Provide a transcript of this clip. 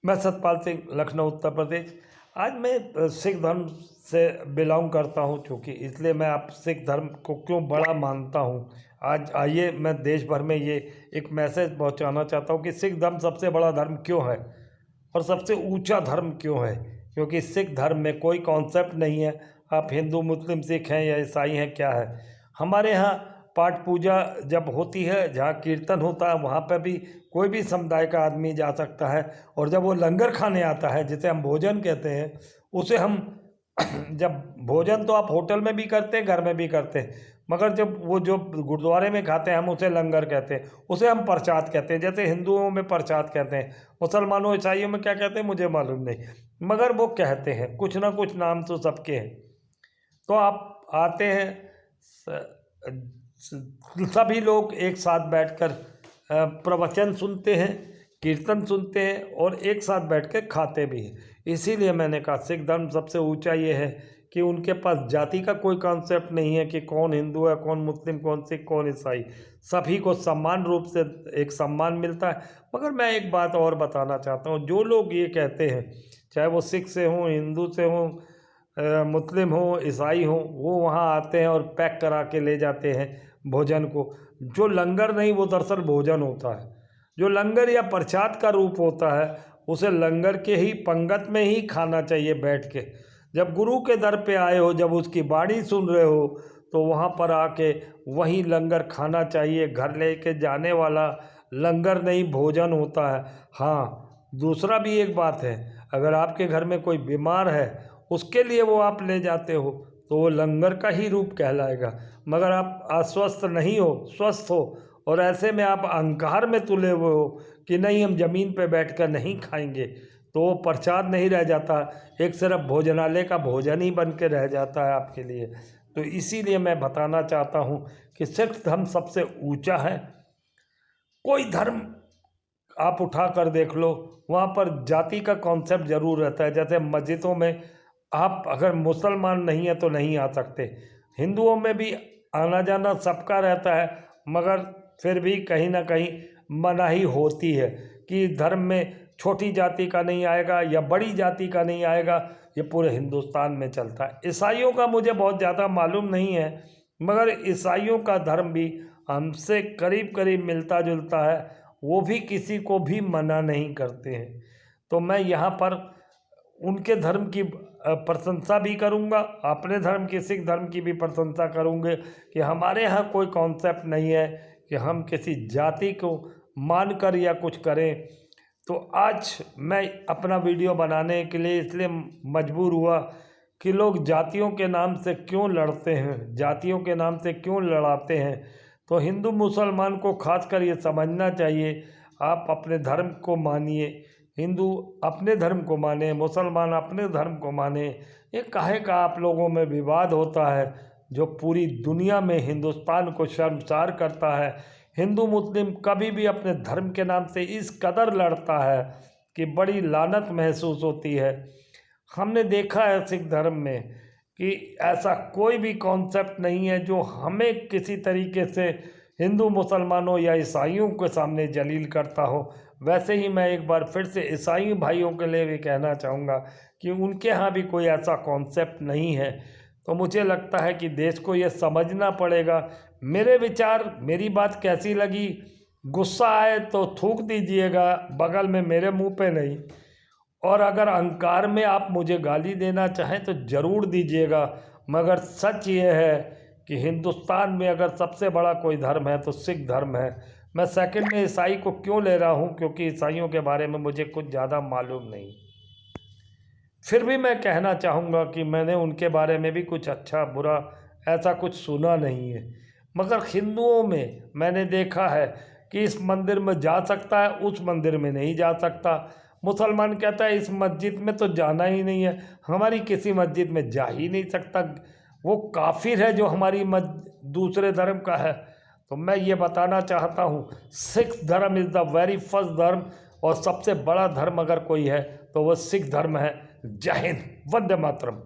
मैं सतपाल सिंह, लखनऊ, उत्तर प्रदेश। आज मैं सिख धर्म से बिलोंग करता हूं, क्योंकि इसलिए मैं आप सिख धर्म को क्यों बड़ा मानता हूं। आज आइए मैं देश भर में ये एक मैसेज पहुंचाना चाहता हूं कि सिख धर्म सबसे बड़ा धर्म क्यों है और सबसे ऊंचा धर्म क्यों है। क्योंकि सिख धर्म में कोई कॉन्सेप्ट नहीं है आप हिंदू, मुस्लिम, सिख हैं या ईसाई हैं, क्या है। हमारे यहाँ पाठ पूजा जब होती है, जहाँ कीर्तन होता है, वहाँ पर भी कोई भी समुदाय का आदमी जा सकता है। और जब वो लंगर खाने आता है, जिसे हम भोजन कहते हैं, उसे हम जब भोजन तो आप होटल में भी करते हैं, घर में भी करते हैं, मगर जब वो जो गुरुद्वारे में खाते हैं हम उसे लंगर कहते हैं, उसे हम प्रसाद कहते हैं। जैसे हिंदुओं में प्रसाद कहते हैं, मुसलमानों ईसाइयों में क्या कहते हैं मुझे मालूम नहीं, मगर वो कहते हैं, कुछ ना कुछ नाम तो सबके हैं। तो आप आते हैं, सभी लोग एक साथ बैठकर प्रवचन सुनते हैं, कीर्तन सुनते हैं और एक साथ बैठ के खाते भी हैं। इसीलिए मैंने कहा सिख धर्म सबसे ऊंचा ये है कि उनके पास जाति का कोई कॉन्सेप्ट नहीं है कि कौन हिंदू है, कौन मुस्लिम, कौन सिख, कौन ईसाई। सभी को समान रूप से एक सम्मान मिलता है। मगर मैं एक बात और बताना चाहता हूँ, जो लोग ये कहते हैं, चाहे वो सिख से हों, हिंदू से हों, मुस्लिम हो, ईसाई हो, वो वहाँ आते हैं और पैक करा के ले जाते हैं भोजन को। जो लंगर नहीं, वो दरअसल भोजन होता है। जो लंगर या प्रसाद का रूप होता है, उसे लंगर के ही पंगत में ही खाना चाहिए बैठ के। जब गुरु के दर पे आए हो, जब उसकी बाणी सुन रहे हो, तो वहाँ पर आके वही लंगर खाना चाहिए। घर लेके जाने वाला लंगर नहीं, भोजन होता है। हाँ, दूसरा भी एक बात है, अगर आपके घर में कोई बीमार है, उसके लिए वो आप ले जाते हो, तो वो लंगर का ही रूप कहलाएगा। मगर आप अस्वस्थ नहीं हो, स्वस्थ हो, और ऐसे में आप अहंकार में तुले हुए हो कि नहीं हम ज़मीन पे बैठकर नहीं खाएंगे, तो वो प्रसाद नहीं रह जाता, एक सिर्फ भोजनालय का भोजन ही बन के रह जाता है आपके लिए। तो इसीलिए मैं बताना चाहता हूँ कि सिख धर्म सबसे ऊंचा है। कोई धर्म आप उठा कर देख लो, वहाँ पर जाति का कॉन्सेप्ट ज़रूर रहता है। जैसे मस्जिदों में आप अगर मुसलमान नहीं है तो नहीं आ सकते, हिंदुओं में भी आना जाना सबका रहता है, मगर फिर भी कहीं ना कहीं मनाही होती है कि धर्म में छोटी जाति का नहीं आएगा या बड़ी जाति का नहीं आएगा। ये पूरे हिंदुस्तान में चलता है। ईसाइयों का मुझे बहुत ज़्यादा मालूम नहीं है, मगर ईसाइयों का धर्म भी हमसे करीब करीब मिलता जुलता है। वो भी किसी को भी मना नहीं करते हैं। तो मैं यहाँ पर उनके धर्म की प्रशंसा भी करूँगा, अपने धर्म की, सिख धर्म की भी प्रशंसा करूँगे कि हमारे यहाँ कोई कॉन्सेप्ट नहीं है कि हम किसी जाति को मानकर या कुछ करें। तो आज मैं अपना वीडियो बनाने के लिए इसलिए मजबूर हुआ कि लोग जातियों के नाम से क्यों लड़ते हैं, जातियों के नाम से क्यों लड़ाते हैं। तो हिंदू मुसलमान को खासकर ये समझना चाहिए, आप अपने धर्म को मानिए, हिंदू अपने धर्म को माने, मुसलमान अपने धर्म को माने। ये काहे का आप लोगों में विवाद होता है जो पूरी दुनिया में हिंदुस्तान को शर्मसार करता है। हिंदू मुस्लिम कभी भी अपने धर्म के नाम से इस कदर लड़ता है कि बड़ी लानत महसूस होती है। हमने देखा है सिख धर्म में कि ऐसा कोई भी कॉन्सेप्ट नहीं है जो हमें किसी तरीके से हिंदू, मुसलमानों या ईसाइयों के सामने जलील करता हो। वैसे ही मैं एक बार फिर से ईसाई भाइयों के लिए भी कहना चाहूँगा कि उनके यहाँ भी कोई ऐसा कॉन्सेप्ट नहीं है। तो मुझे लगता है कि देश को ये समझना पड़ेगा। मेरे विचार, मेरी बात कैसी लगी, गुस्सा आए तो थूक दीजिएगा, बगल में, मेरे मुंह पे नहीं। और अगर अहंकार में आप मुझे गाली देना चाहें तो ज़रूर दीजिएगा। मगर सच ये है कि हिंदुस्तान में अगर सबसे बड़ा कोई धर्म है तो सिख धर्म है। मैं सेकंड में ईसाई को क्यों ले रहा हूँ, क्योंकि ईसाइयों के बारे में मुझे कुछ ज़्यादा मालूम नहीं। फिर भी मैं कहना चाहूँगा कि मैंने उनके बारे में भी कुछ अच्छा बुरा ऐसा कुछ सुना नहीं है। मगर हिंदुओं में मैंने देखा है कि इस मंदिर में जा सकता है, उस मंदिर में नहीं जा सकता। मुसलमान कहता है इस मस्जिद में तो जाना ही नहीं है, हमारी किसी मस्जिद में जा ही नहीं सकता, वो काफिर है जो हमारी दूसरे धर्म का है। तो मैं ये बताना चाहता हूँ, सिख धर्म इज़ द वेरी फर्स्ट धर्म, और सबसे बड़ा धर्म अगर कोई है तो वह सिख धर्म है। जय हिंद, वंदे मातरम।